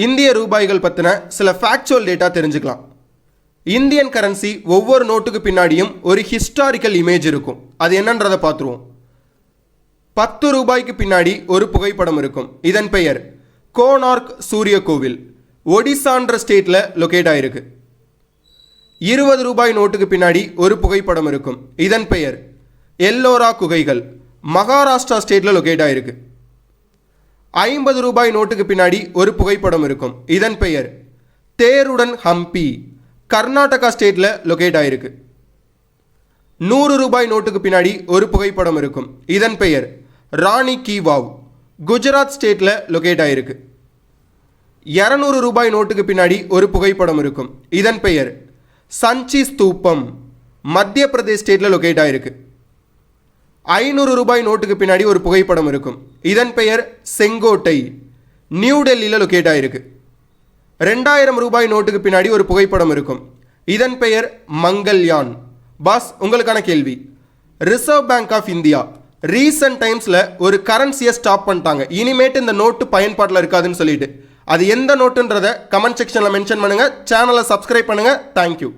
இந்திய ரூபாய்கள் பற்றின சில ஃபேக்சுவல் டேட்டா தெரிஞ்சுக்கலாம். இந்தியன் கரன்சி ஒவ்வொரு நோட்டுக்கு பின்னாடியும் ஒரு ஹிஸ்டாரிக்கல் இமேஜ் இருக்கும். அது என்னன்றதை பார்த்துருவோம். 10 ரூபாய்க்கு பின்னாடி ஒரு புகைப்படம் இருக்கும். இதன் பெயர் கோனார்க் சூரிய கோவில், ஒடிசான்ற ஸ்டேட்டில் லொக்கேட் ஆகிருக்கு. 20 ரூபாய் நோட்டுக்கு பின்னாடி ஒரு புகைப்படம் இருக்கும். இதன் பெயர் எல்லோரா குகைகள், மகாராஷ்டிரா ஸ்டேட்டில் லொக்கேட் ஆகிருக்கு. 50 ரூபாய் நோட்டுக்கு பின்னாடி ஒரு புகைப்படம் இருக்கும். இதன் பெயர் தேருடன் ஹம்பி, கர்நாடகா ஸ்டேட்டில் லொக்கேட் ஆகிருக்கு. 100 ரூபாய் நோட்டுக்கு பின்னாடி ஒரு புகைப்படம் இருக்கும். இதன் பெயர் ராணி கி வாவ், குஜராத் ஸ்டேட்டில் லொக்கேட் ஆகிருக்கு. 200 ரூபாய் நோட்டுக்கு பின்னாடி ஒரு புகைப்படம் இருக்கும். இதன் பெயர் சஞ்சி ஸ்தூபம், மத்திய பிரதேஷ் ஸ்டேட்டில் லொக்கேட் ஆகிருக்கு. 500 ரூபாய் நோட்டுக்கு பின்னாடி ஒரு புகைப்படம் இருக்கும். இதன் பெயர் செங்கோட்டை, நியூ டெல்லியில் லொக்கேட் ஆகிருக்கு. 2000 ரூபாய் நோட்டுக்கு பின்னாடி ஒரு புகைப்படம் இருக்கும். இதன் பெயர் மங்கள்யான். பாஸ், உங்களுக்கான கேள்வி, reserve bank of India recent டைம்ஸில் ஒரு கரன்சியை ஸ்டாப் பண்ணிட்டாங்க. இனிமேட்டு இந்த நோட்டு பயன்பாட்டில் இருக்காதுன்னு சொல்லிட்டு, அது எந்த நோட்டுன்றதை கமெண்ட் செக்ஷனில் மென்ஷன் பண்ணுங்கள். சேனலை சப்ஸ்கிரைப் பண்ணுங்கள். தேங்க்யூ.